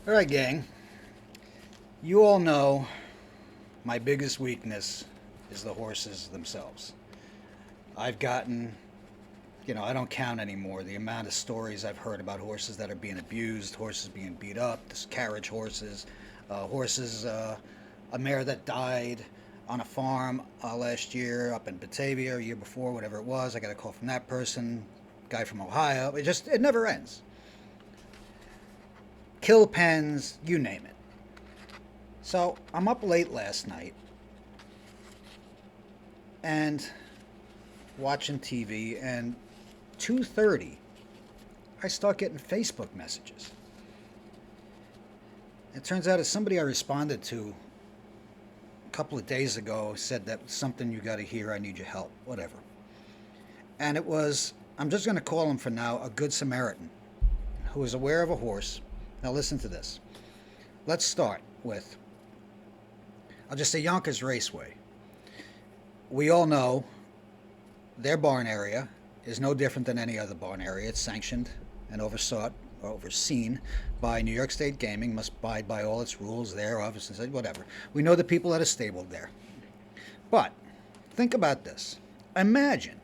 All right, gang. You all know my biggest weakness is the horses themselves. I've gotten, I don't count anymore the amount of stories I've heard about horses that are being abused, horses being beat up, this carriage horses, a mare that died on a farm last year up in Batavia, or year before, whatever it was. I got a call from that person, guy from Ohio. It never ends. Kill pens, you name it. So I'm up late last night and watching TV, and 2:30 I start getting Facebook messages. It turns out it's somebody I responded to a couple of days ago, said that something you got to hear, I need your help, whatever. And it was, I'm just going to call him for now, a good Samaritan who is aware of a horse. Now listen to this. Let's start with, I'll just say Yonkers Raceway. We all know their barn area is no different than any other barn area. It's sanctioned and overseen by New York State Gaming, must abide by all its rules there, obviously, whatever. We know the people that are stabled there. But think about this. Imagine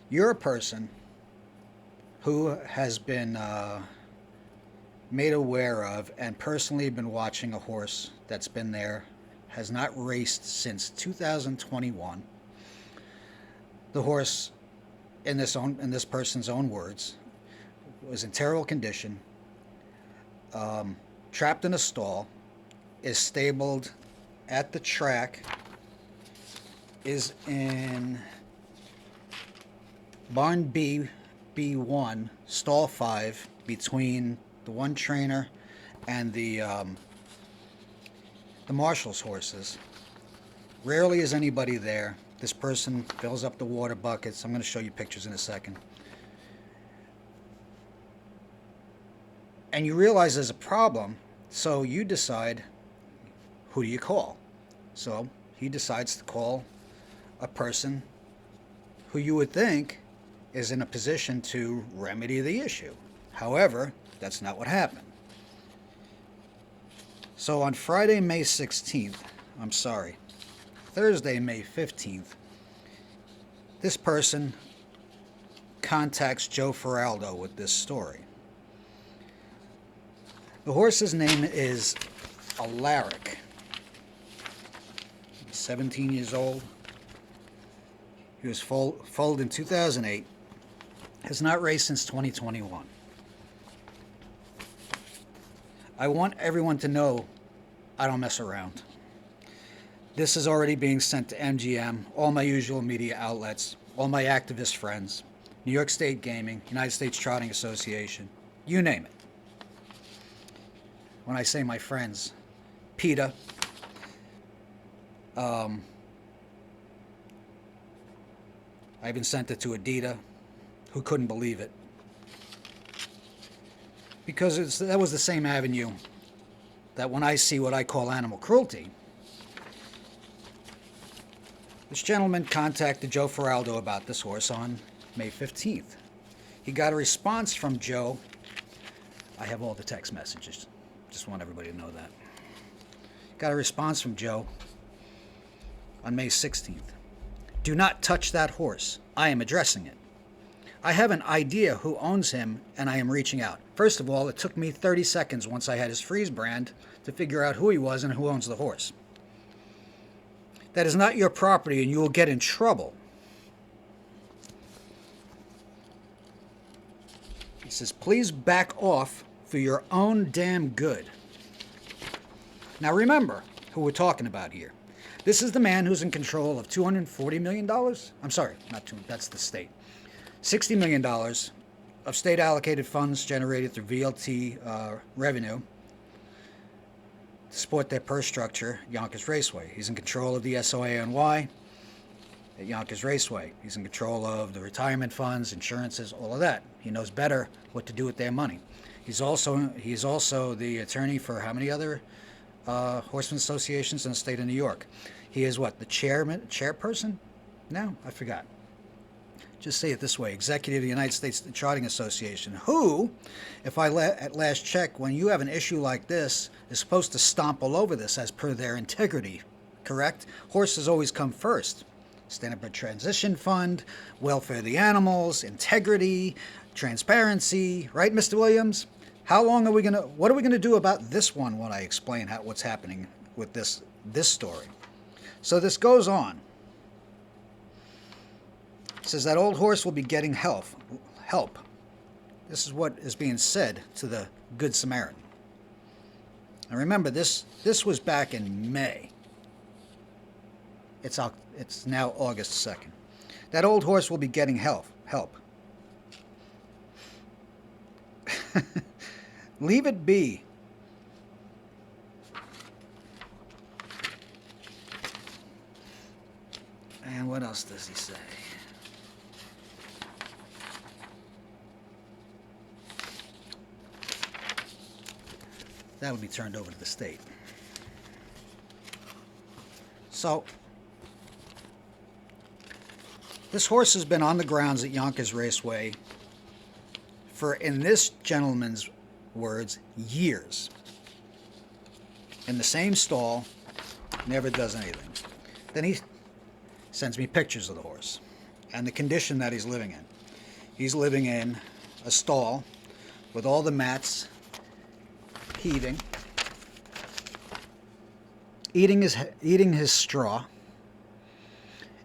you're a person who has been made aware of and personally been watching a horse that's been there, has not raced since 2021. The horse, in this person's own words, was in terrible condition, trapped in a stall, is stabled at the track, is in barn B, B1, stall 5, between the one trainer and the marshal's horses. Rarely is anybody there. This person fills up the water buckets. I'm going to show you pictures in a second. And you realize there's a problem, so you decide, who do you call? So he decides to call a person who you would think is in a position to remedy the issue. However, that's not what happened. So on Friday, May 16th, Thursday, May 15th, this person contacts Joe Faraldo with this story. The horse's name is Alaric. He's 17 years old. He was foaled in 2008. Has not raced since 2021. I want everyone to know I don't mess around. This is already being sent to MGM, all my usual media outlets, all my activist friends, New York State Gaming, United States Trotting Association, you name it. When I say my friends, PETA, I even sent it to Adida, who couldn't believe it. Because that was the same avenue that when I see what I call animal cruelty, this gentleman contacted Joe Faraldo about this horse on May 15th. He got a response from Joe. I have all the text messages. Just want everybody to know that. Got a response from Joe on May 16th. Do not touch that horse. I am addressing it. I have an idea who owns him, and I am reaching out. First of all, it took me 30 seconds once I had his freeze brand to figure out who he was and who owns the horse. That is not your property, and you will get in trouble. He says, please back off for your own damn good. Now remember who we're talking about here. This is the man who's in control of $240 million. I'm sorry, not two, that's the state. $60 million of state allocated funds generated through VLT revenue to support their purse structure, Yonkers Raceway. He's in control of the SOANY at Yonkers Raceway. He's in control of the retirement funds, insurances, all of that. He knows better what to do with their money. He's also the attorney for how many other horseman associations in the state of New York? He is what, the chairperson? No, I forgot. just say it this way, executive of the United States Charting Association, who, if I at last check, when you have an issue like this, is supposed to stomp all over this as per their integrity, correct? Horses always come first. Standardbred Transition Fund, welfare of the animals, integrity, transparency, right, Mr. Williams? How long are we gonna? What are we gonna do about this one when I explain what's happening with this story? So this goes on. It says that old horse will be getting help. This is what is being said to the Good Samaritan. And remember, this was back in May. It's now August 2nd. That old horse will be getting help. Leave it be. And what else does he say? That'll be turned over to the state. So, this horse has been on the grounds at Yonkers Raceway for, in this gentleman's words, years. In the same stall, never does anything. Then he sends me pictures of the horse and the condition that he's living in. He's living in a stall with all the mats heaving, eating his straw.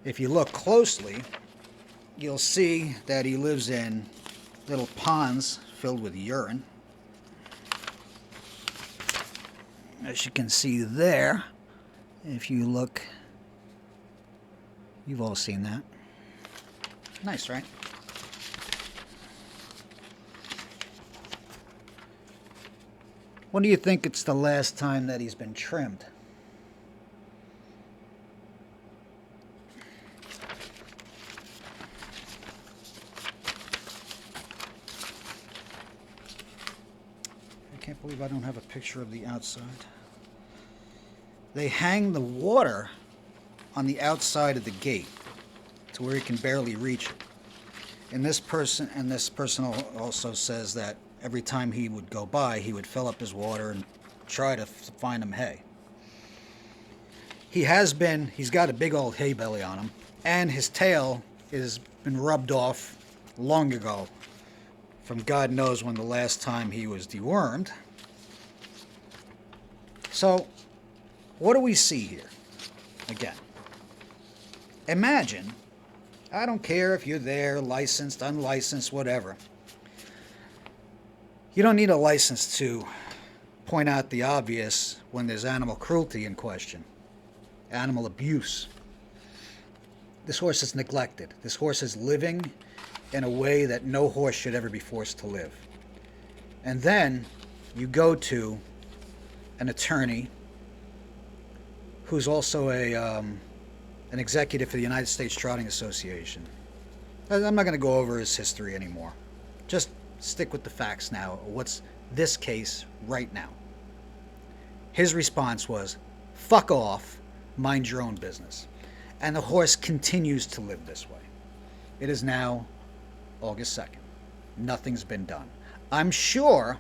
If you look closely, you'll see that he lives in little ponds filled with urine. As you can see there, if you look, you've all seen that. Nice, right? When do you think it's the last time that he's been trimmed? I can't believe I don't have a picture of the outside. They hang the water on the outside of the gate to where he can barely reach it. And this person also says that every time he would go by, he would fill up his water and try to find him hay. He's got a big old hay belly on him, and his tail has been rubbed off long ago from God knows when the last time he was dewormed. So, what do we see here? Again, imagine, I don't care if you're there, licensed, unlicensed, whatever. You don't need a license to point out the obvious when there's animal cruelty in question, animal abuse. This horse is neglected. This horse is living in a way that no horse should ever be forced to live. And then you go to an attorney who's also an executive for the United States Trotting Association. I'm not going to go over his history anymore. Just stick with the facts now. What's this case right now? His response was, fuck off, mind your own business. And the horse continues to live this way. It is now August 2nd. Nothing's been done. I'm sure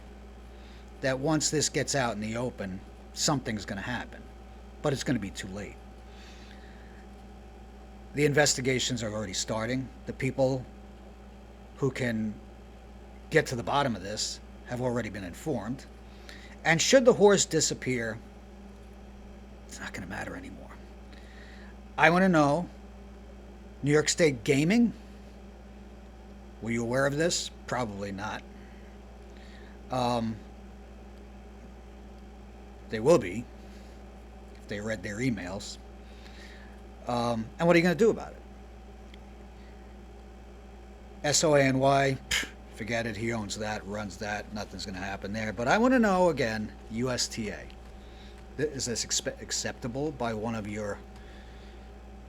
that once this gets out in the open, something's going to happen. But it's going to be too late. The investigations are already starting. The people who can get to the bottom of this have already been informed. And should the horse disappear, it's not going to matter anymore. I want to know, New York State Gaming, were you aware of this? Probably not. They will be, if they read their emails. And what are you going to do about it? SOANY, forget it, he owns that, runs that, nothing's going to happen there. But I want to know, again, USTA. Is this acceptable by one of your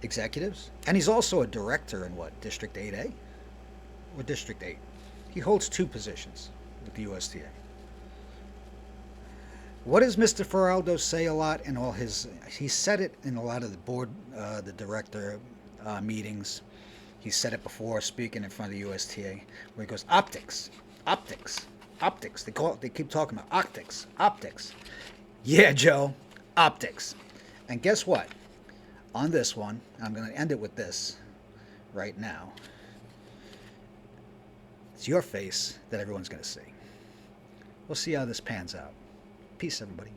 executives? And he's also a director in what, District 8A? Or District 8? He holds two positions with the USTA. What does Mr. Faraldo say a lot in all his... He said it in a lot of the board, the director meetings, He said it before speaking in front of the USTA, where he goes, optics, optics, optics. They keep talking about optics, optics. Yeah, Joe, optics. And guess what? On this one, I'm going to end it with this right now. It's your face that everyone's going to see. We'll see how this pans out. Peace, everybody.